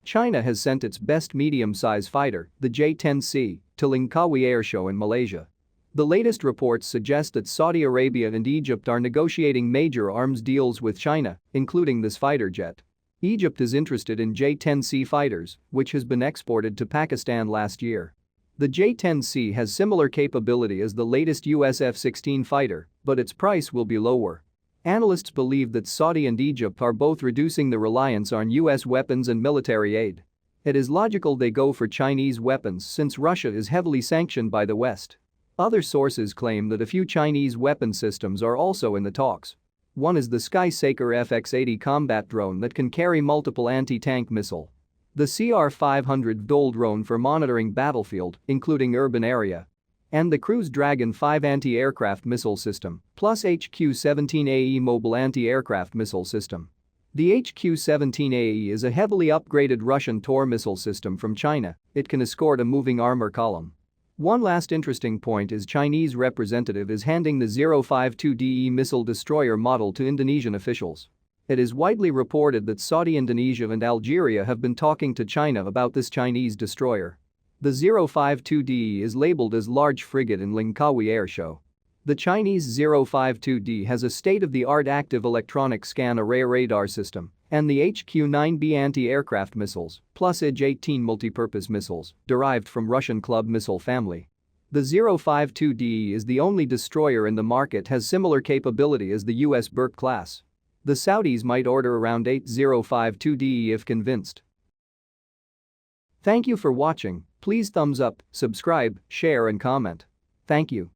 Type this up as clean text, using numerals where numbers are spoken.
China has sent its best medium-size fighter, the J-10C, to Langkawi Airshow in Malaysia. The latest reports suggest that Saudi Arabia and Egypt are negotiating major arms deals with China, including this fighter jet. Egypt is interested in J-10C fighters, which has been exported to Pakistan last year. The J-10C has similar capability as the latest US F-16 fighter, but its price will be lower. Analysts believe that Saudi and Egypt are both reducing the reliance on US weapons and military aid. It is logical they go for Chinese weapons since Russia is heavily sanctioned by the West. Other sources claim that a few Chinese weapon systems are also in the talks. One is the Sky Saker FX80 combat drone that can carry multiple anti-tank missile. The CR500 VTOL drone for monitoring battlefield, including urban area. And the Cruise Dragon 5 anti-aircraft missile system, plus HQ-17AE mobile anti-aircraft missile system. The HQ-17AE is a heavily upgraded Russian Tor missile system from China. It can escort a moving armor column. One last interesting point is Chinese representative is handing the 052DE missile destroyer model to Indonesian officials. It is widely reported that Saudi, Indonesia and Algeria have been talking to China about this Chinese destroyer. The 052DE is labeled as large frigate in Langkawi Airshow. The Chinese 052D has a state-of-the-art active electronic scan array radar system and the HQ-9B anti-aircraft missiles, plus J-18 multipurpose missiles, derived from Russian Club missile family. The 052D is the only destroyer in the market has similar capability as the US Burke class. The Saudis might order around 8 052D if convinced. Thank you for watching. Please thumbs up, subscribe, share and comment. Thank you.